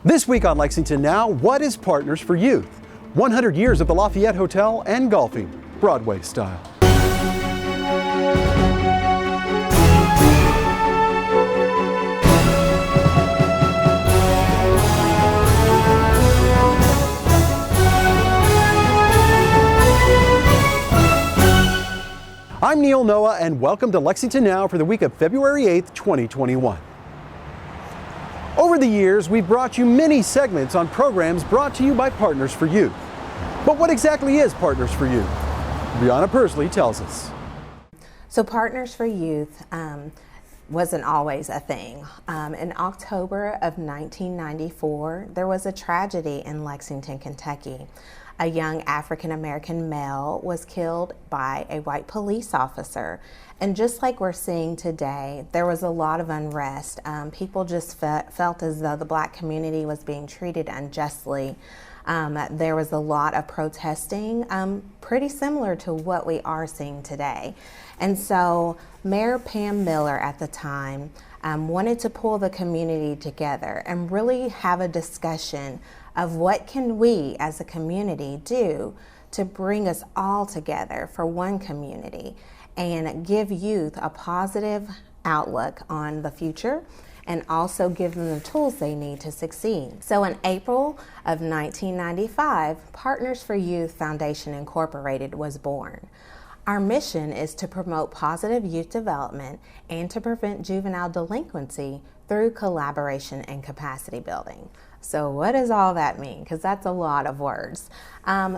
This week on Lexington Now, what is Partners for Youth? 100 years of the Lafayette Hotel and golfing, Broadway style. I'm Neil Noah, and welcome to Lexington Now for the week of February 8th, 2021. Over the years, we've brought you many segments on programs brought to you by Partners for Youth. But what exactly is Partners for Youth? Brianna Persley tells us. So Partners for Youth wasn't always a thing. In October of 1994, there was a tragedy in Lexington, Kentucky. A young African-American male was killed by a white police officer. And just like we're seeing today, there was a lot of unrest. People just felt as though the black community was being treated unjustly. There was a lot of protesting, pretty similar to what we are seeing today. And so Mayor Pam Miller at the time wanted to pull the community together and really have a discussion of what can we as a community do to bring us all together for one community and give youth a positive outlook on the future and also give them the tools they need to succeed. So in April of 1995, Partners for Youth Foundation Incorporated was born. Our mission is to promote positive youth development and to prevent juvenile delinquency through collaboration and capacity building. So what does all that mean? Because that's a lot of words.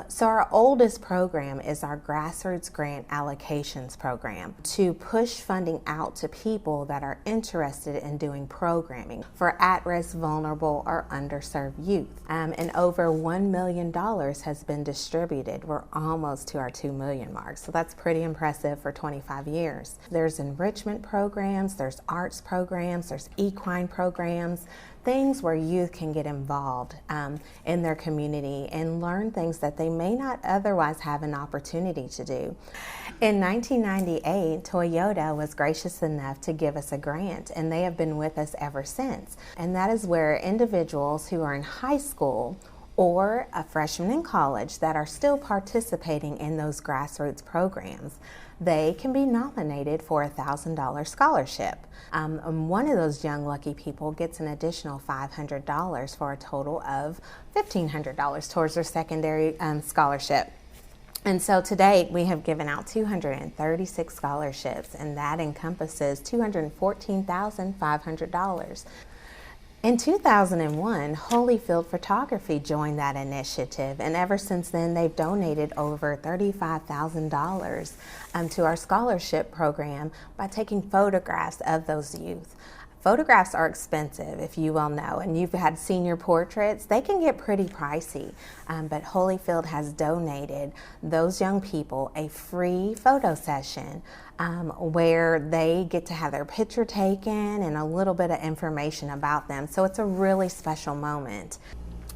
So our oldest program is our Grassroots Grant Allocations Program to push funding out to people that are interested in doing programming for at-risk, vulnerable, or underserved youth. And over $1 million has been distributed. We're almost to our 2 million mark. So that's pretty impressive for 25 years. There's enrichment programs, there's arts programs, there's equine programs, things where youth can get involved in their community and learn things that they may not otherwise have an opportunity to do. In 1998, Toyota was gracious enough to give us a grant, and they have been with us ever since. And that is where individuals who are in high school or a freshman in college that are still participating in those grassroots programs, they can be nominated for a $1,000 scholarship. One of those young lucky people gets an additional $500 for a total of $1,500 towards their secondary scholarship. And so to date, we have given out 236 scholarships, and that encompasses $214,500. In 2001, Holyfield Photography joined that initiative, and ever since then they've donated over $35,000 to our scholarship program by taking photographs of those youth. Photographs are expensive, if you well know, and you've had senior portraits. They can get pretty pricey, but Holyfield has donated those young people a free photo session where they get to have their picture taken and a little bit of information about them. So it's a really special moment.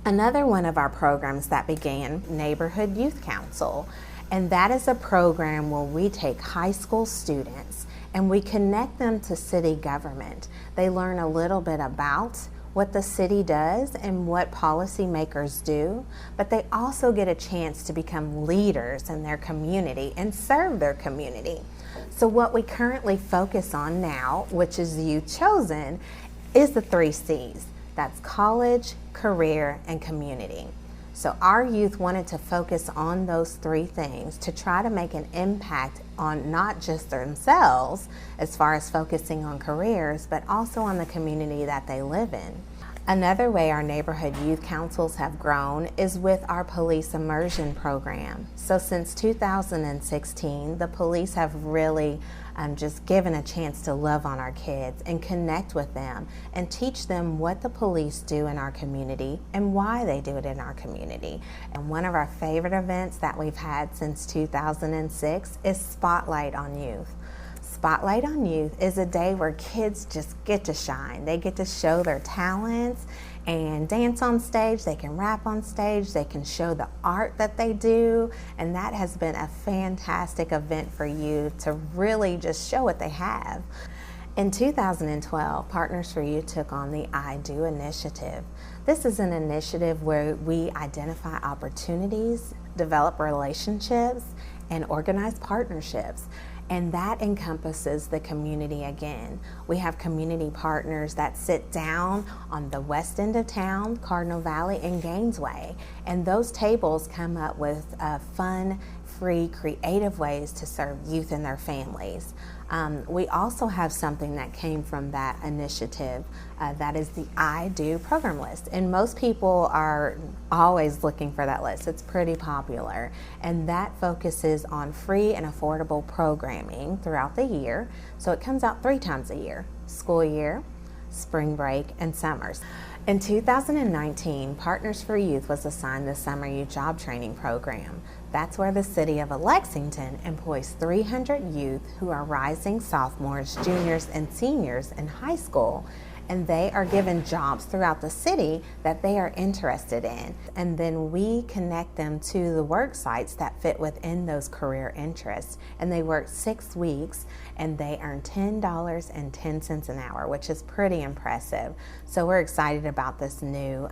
Another one of our programs that began, Neighborhood Youth Council, and that is a program where we take high school students and we connect them to city government. They learn a little bit about what the city does and what policymakers do, but they also get a chance to become leaders in their community and serve their community. So what we currently focus on now, which is Youth Chosen, is the 3 C's. That's college, career, and community. So our youth wanted to focus on those 3 things to try to make an impact on not just themselves as far as focusing on careers, but also on the community that they live in. Another way our neighborhood youth councils have grown is with our police immersion program. So since 2016, the police have really just given a chance to love on our kids and connect with them and teach them what the police do in our community and why they do it in our community. And one of our favorite events that we've had since 2006 is Spotlight on Youth. Spotlight on Youth is a day where kids just get to shine. They get to show their talents and dance on stage, they can rap on stage, they can show the art that they do, and that has been a fantastic event for you to really just show what they have. In 2012, Partners for Youth took on the I Do initiative. This is an initiative where we identify opportunities, develop relationships, and organize partnerships. And that encompasses the community again. We have community partners that sit down on the west end of town, Cardinal Valley, and Gainesway. And those tables come up with fun, free, creative ways to serve youth and their families. We also have something that came from that initiative that is the I Do program list. And most people are always looking for that list. It's pretty popular. And that focuses on free and affordable programming throughout the year. So it comes out 3 times a year: school year, spring break, and summers. In 2019, Partners for Youth was assigned the Summer Youth Job Training Program. That's where the City of Lexington employs 300 youth who are rising sophomores, juniors, and seniors in high school, and they are given jobs throughout the city that they are interested in. And then we connect them to the work sites that fit within those career interests. And they work 6 weeks and they earn $10.10 an hour, which is pretty impressive. So we're excited about this new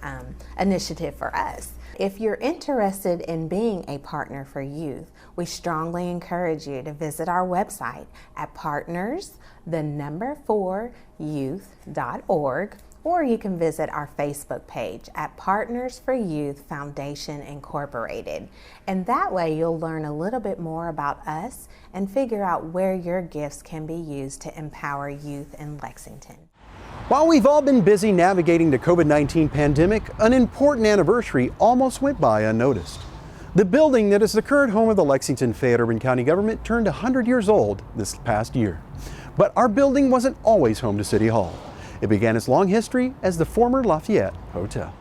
initiative for us. If you're interested in being a partner for youth, we strongly encourage you to visit our website at partners4youth.org, or you can visit our Facebook page at Partners for Youth Foundation Incorporated. And that way you'll learn a little bit more about us and figure out where your gifts can be used to empower youth in Lexington. While we've all been busy navigating the COVID-19 pandemic, an important anniversary almost went by unnoticed. The building that is the current home of the Lexington Fayette Urban County government turned 100 years old this past year. But our building wasn't always home to City Hall. It began its long history as the former Lafayette Hotel.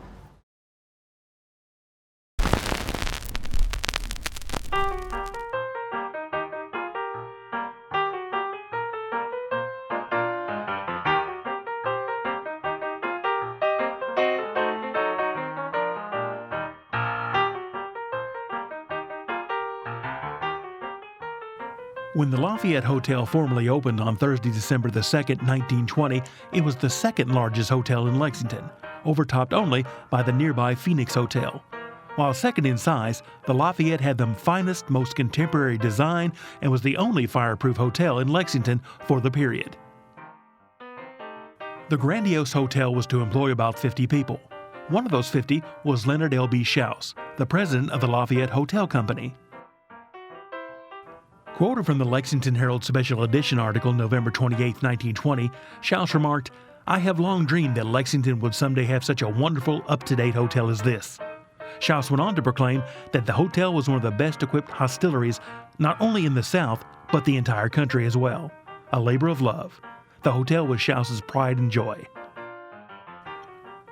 When the Lafayette Hotel formally opened on Thursday, December the 2nd, 1920, it was the second largest hotel in Lexington, overtopped only by the nearby Phoenix Hotel. While second in size, the Lafayette had the finest, most contemporary design and was the only fireproof hotel in Lexington for the period. The grandiose hotel was to employ about 50 people. One of those 50 was Leonard L.B. Schaus, the president of the Lafayette Hotel Company. Quoted from the Lexington Herald Special Edition article November 28, 1920, Schaus remarked, "I have long dreamed that Lexington would someday have such a wonderful, up-to-date hotel as this." Schaus went on to proclaim that the hotel was one of the best-equipped hosteleries not only in the South, but the entire country as well. A labor of love. The hotel was Schaus's pride and joy.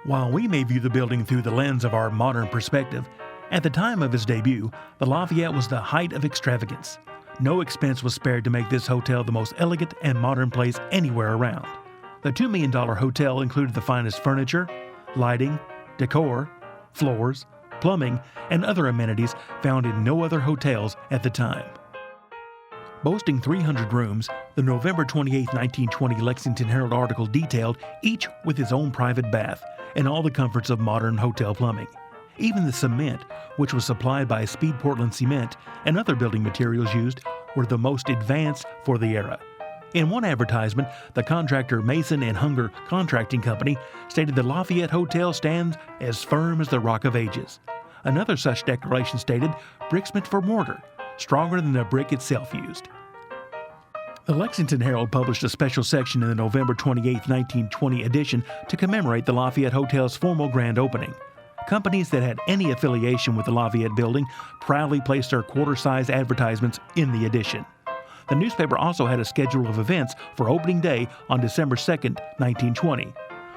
While we may view the building through the lens of our modern perspective, at the time of its debut, the Lafayette was the height of extravagance. No expense was spared to make this hotel the most elegant and modern place anywhere around. The $2 million hotel included the finest furniture, lighting, decor, floors, plumbing, and other amenities found in no other hotels at the time. Boasting 300 rooms, the November 28, 1920 Lexington Herald article detailed each with its own private bath and all the comforts of modern hotel plumbing. Even the cement, which was supplied by Speed Portland Cement and other building materials used, were the most advanced for the era. In one advertisement, the contractor Mason and Hunger Contracting Company stated the Lafayette Hotel stands as firm as the Rock of Ages. Another such declaration stated, "Bricks meant for mortar, stronger than the brick itself used." The Lexington Herald published a special section in the November 28, 1920 edition to commemorate the Lafayette Hotel's formal grand opening. Companies that had any affiliation with the Lafayette building proudly placed their quarter-size advertisements in the edition. The newspaper also had a schedule of events for opening day on December 2nd, 1920.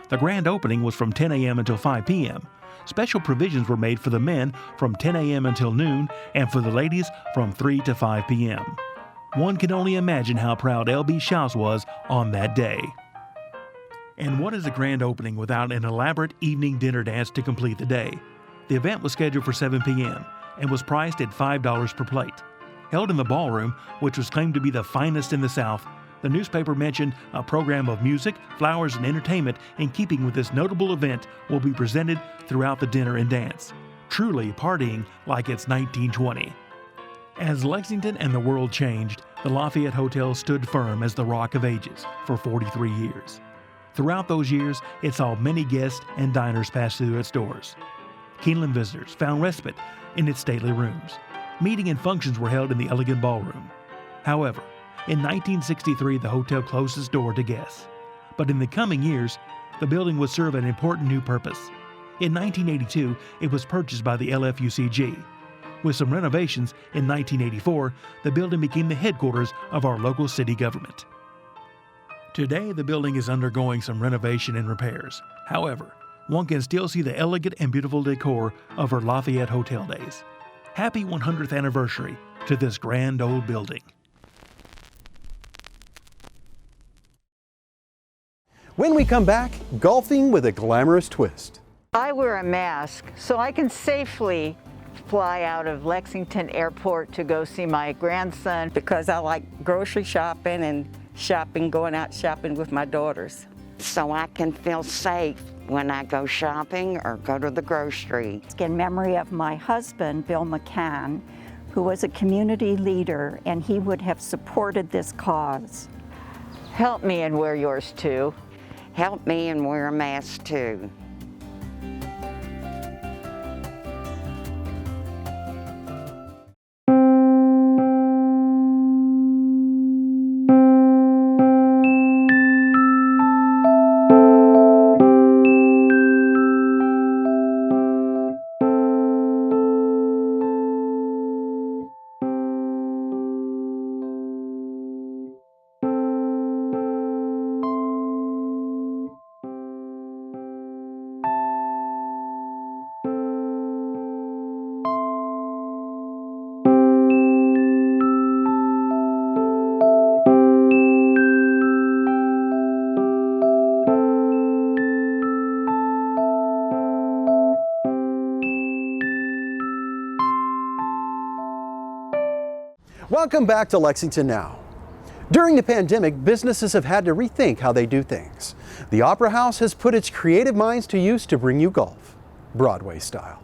The grand opening was from 10 a.m. until 5 p.m. Special provisions were made for the men from 10 a.m. until noon and for the ladies from 3 to 5 p.m. One can only imagine how proud L.B. Schaus was on that day. And what is a grand opening without an elaborate evening dinner dance to complete the day? The event was scheduled for 7 p.m. and was priced at $5 per plate. Held in the ballroom, which was claimed to be the finest in the South, The newspaper mentioned a program of music, flowers, and entertainment in keeping with this notable event will be presented throughout the dinner and dance. Truly partying like it's 1920. As Lexington and the world changed, the Lafayette Hotel stood firm as the Rock of Ages for 43 years. Throughout those years, it saw many guests and diners pass through its doors. Keeneland visitors found respite in its stately rooms. Meeting and functions were held in the elegant ballroom. However, in 1963, the hotel closed its door to guests. But in the coming years, the building would serve an important new purpose. In 1982, it was purchased by the LFUCG. With some renovations, in 1984, the building became the headquarters of our local city government. Today, the building is undergoing some renovation and repairs. However, one can still see the elegant and beautiful decor of our Lafayette Hotel days. Happy 100th anniversary to this grand old building. When we come back, golfing with a glamorous twist. I wear a mask so I can safely fly out of Lexington Airport to go see my grandson. Because I like grocery shopping and going out shopping with my daughters. So I can feel safe when I go shopping or go to the grocery. In memory of my husband, Bill McCann, who was a community leader, and he would have supported this cause. Help me and wear yours too. Help me and wear a mask too. Welcome back to Lexington Now. During the pandemic, businesses have had to rethink how they do things. The Opera House has put its creative minds to use to bring you golf, Broadway style.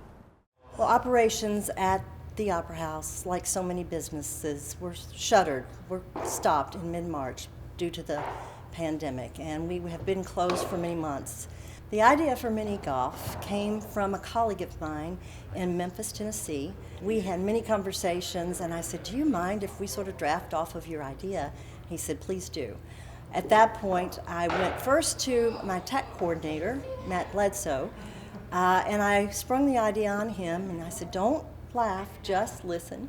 Well, operations at the Opera House, like so many businesses, were shuttered, were stopped in mid-March due to the pandemic, and we have been closed for many months. The idea for mini golf came from a colleague of mine in Memphis, Tennessee. We had many conversations, and I said, do you mind if we sort of draft off of your idea? He said, please do. At that point, I went first to my tech coordinator, Matt Bledsoe, and I sprung the idea on him, and I said, don't laugh, just listen.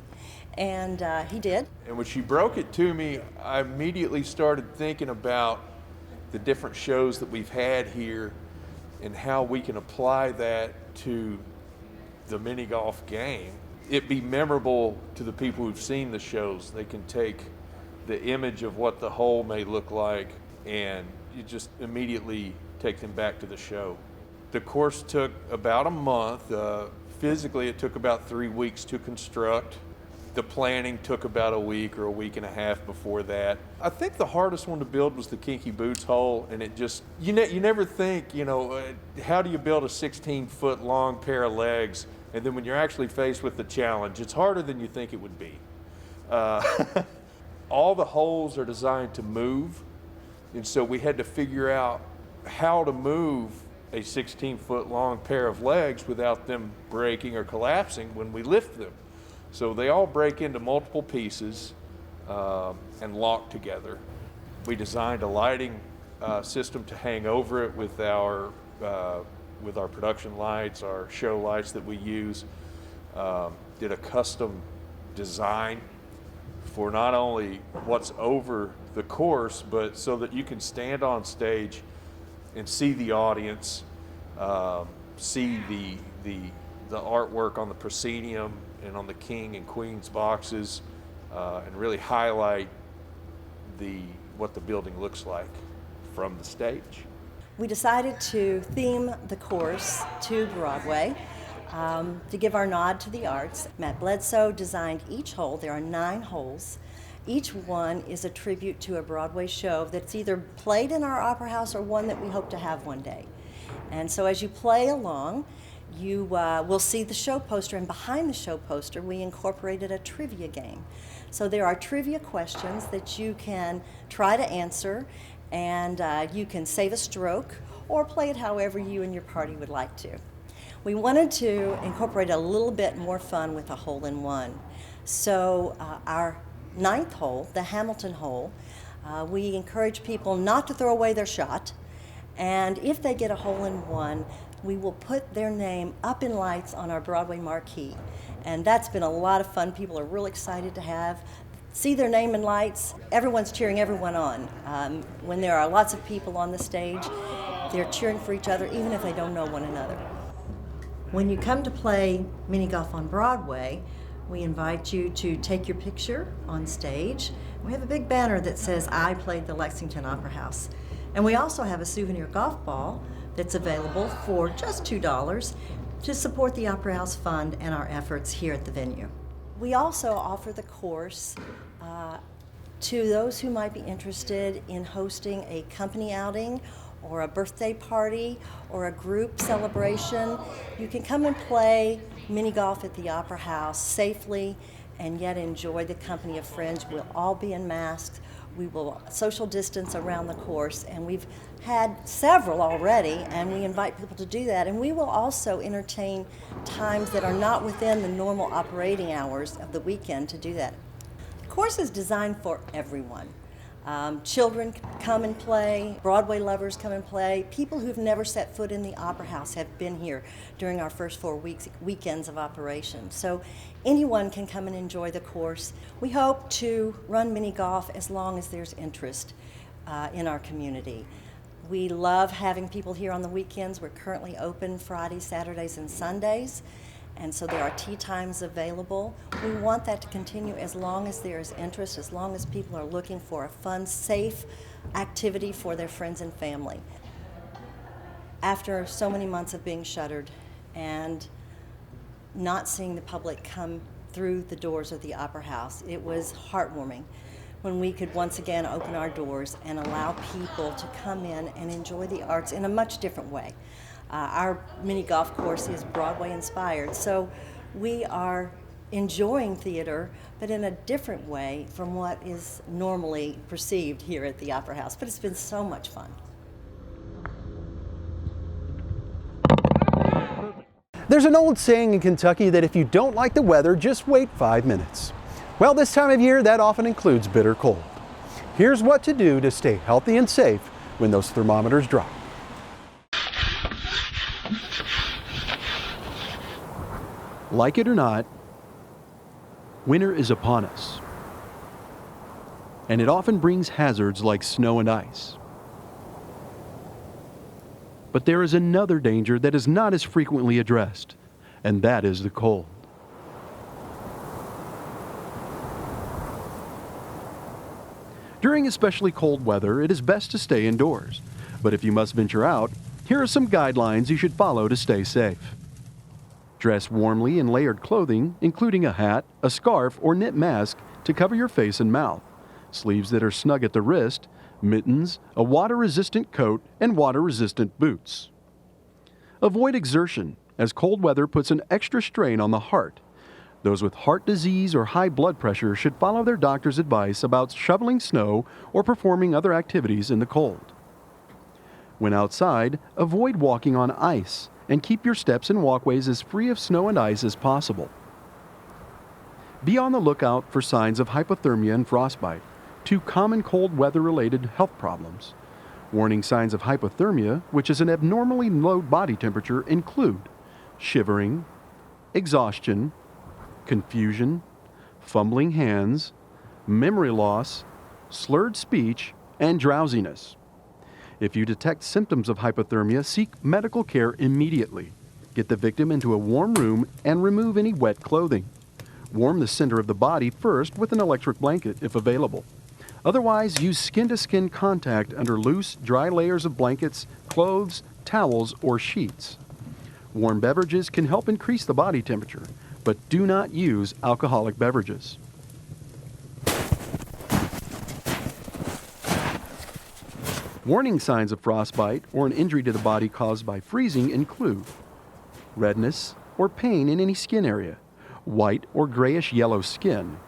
And he did. And when she broke it to me, I immediately started thinking about the different shows that we've had here and how we can apply that to the mini golf game. It be memorable to the people who've seen the shows. They can take the image of what the hole may look like and you just immediately take them back to the show. The course took about a month. Physically, it took about 3 weeks to construct. The planning took about a week or a week and a half before that. I think the hardest one to build was the Kinky Boots hole, and it just, you never think, how do you build a 16-foot long pair of legs, and then when you're actually faced with the challenge, it's harder than you think it would be. All the holes are designed to move, and so we had to figure out how to move a 16-foot long pair of legs without them breaking or collapsing when we lift them. So they all break into multiple pieces and lock together. We designed a lighting system to hang over it with our production lights, our show lights that we use. Did a custom design for not only what's over the course, but so that you can stand on stage and see the audience, see the artwork on the proscenium and on the king and queen's boxes, and really highlight what the building looks like from the stage. We decided to theme the course to Broadway to give our nod to the arts. Matt Bledsoe designed each hole. There are 9 holes, Each one is a tribute to a Broadway show that's either played in our opera house or one that we hope to have one day. And so as you play along, you will see the show poster, and behind the show poster we incorporated a trivia game. So there are trivia questions that you can try to answer, and you can save a stroke or play it however you and your party would like to. We wanted to incorporate a little bit more fun with a hole-in-one. So our 9th hole, the Hamilton hole, we encourage people not to throw away their shot, and if they get a hole-in-one, we will put their name up in lights on our Broadway marquee. And that's been a lot of fun. People are really excited to see their name in lights. Everyone's cheering everyone on. When there are lots of people on the stage, they're cheering for each other, even if they don't know one another. When you come to play mini golf on Broadway, we invite you to take your picture on stage. We have a big banner that says, "I played the Lexington Opera House." And we also have a souvenir golf ball that's available for just $2 to support the Opera House Fund and our efforts here at the venue. We also offer the course to those who might be interested in hosting a company outing or a birthday party or a group celebration. You can come and play mini golf at the Opera House safely and yet enjoy the company of friends. We'll all be in masks. We will social distance around the course, and we've had several already, and we invite people to do that. And we will also entertain times that are not within the normal operating hours of the weekend to do that. The course is designed for everyone. Children come and play, Broadway lovers come and play. People who've never set foot in the Opera House have been here during our first 4 weekends of operation. So anyone can come and enjoy the course. We hope to run mini golf as long as there's interest in our community. We love having people here on the weekends. We're currently open Fridays, Saturdays, and Sundays. And so there are tea times available. We want that to continue as long as there is interest, as long as people are looking for a fun, safe activity for their friends and family. After so many months of being shuttered and not seeing the public come through the doors of the Opera House, it was heartwarming when we could once again open our doors and allow people to come in and enjoy the arts in a much different way. Our mini golf course is Broadway inspired, so we are enjoying theater, but in a different way from what is normally perceived here at the Opera House. But it's been so much fun. There's an old saying in Kentucky that if you don't like the weather, just wait 5 minutes. Well, this time of year, that often includes bitter cold. Here's what to do to stay healthy and safe when those thermometers drop. Like it or not, winter is upon us, and it often brings hazards like snow and ice. But there is another danger that is not as frequently addressed, and that is the cold. During especially cold weather, it is best to stay indoors, but if you must venture out, here are some guidelines you should follow to stay safe. Dress warmly in layered clothing, including a hat, a scarf, or knit mask to cover your face and mouth, sleeves that are snug at the wrist, mittens, a water-resistant coat, and water-resistant boots. Avoid exertion, as cold weather puts an extra strain on the heart. Those with heart disease or high blood pressure should follow their doctor's advice about shoveling snow or performing other activities in the cold. When outside, avoid walking on ice, and keep your steps and walkways as free of snow and ice as possible. Be on the lookout for signs of hypothermia and frostbite, 2 common cold weather-related health problems. Warning signs of hypothermia, which is an abnormally low body temperature, include shivering, exhaustion, confusion, fumbling hands, memory loss, slurred speech, and drowsiness. If you detect symptoms of hypothermia, seek medical care immediately. Get the victim into a warm room and remove any wet clothing. Warm the center of the body first with an electric blanket if available. Otherwise, use skin-to-skin contact under loose, dry layers of blankets, clothes, towels, or sheets. Warm beverages can help increase the body temperature, but do not use alcoholic beverages. Warning signs of frostbite or an injury to the body caused by freezing include redness or pain in any skin area, white or grayish yellow skin,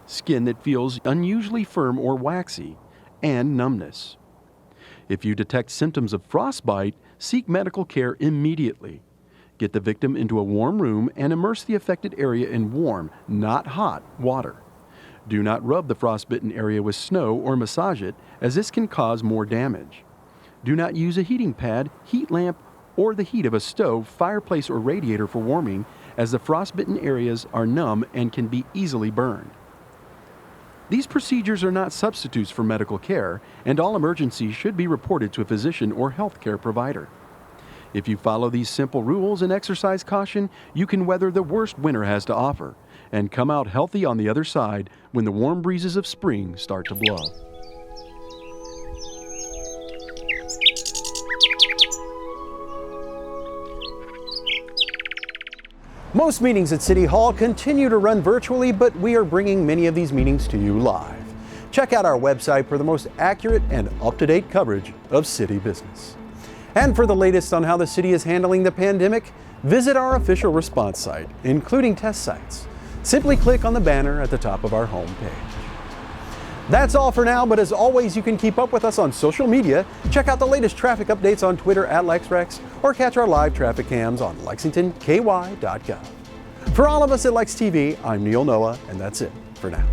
skin that feels unusually firm or waxy, and numbness. If you detect symptoms of frostbite, seek medical care immediately. Get the victim into a warm room and immerse the affected area in warm, not hot, water. Do not rub the frostbitten area with snow or massage it, as this can cause more damage. Do not use a heating pad, heat lamp, or the heat of a stove, fireplace, or radiator for warming, as the frostbitten areas are numb and can be easily burned. These procedures are not substitutes for medical care, and all emergencies should be reported to a physician or healthcare provider. If you follow these simple rules and exercise caution, you can weather the worst winter has to offer and come out healthy on the other side when the warm breezes of spring start to blow. Most meetings at City Hall continue to run virtually, but we are bringing many of these meetings to you live. Check out our website for the most accurate and up-to-date coverage of city business. And for the latest on how the city is handling the pandemic, visit our official response site, including test sites. Simply click on the banner at the top of our homepage. That's all for now, but as always, you can keep up with us on social media. Check out the latest traffic updates on Twitter at LexRex, or catch our live traffic cams on LexingtonKY.gov. For all of us at Lex TV, I'm Neil Noah, and that's it for now.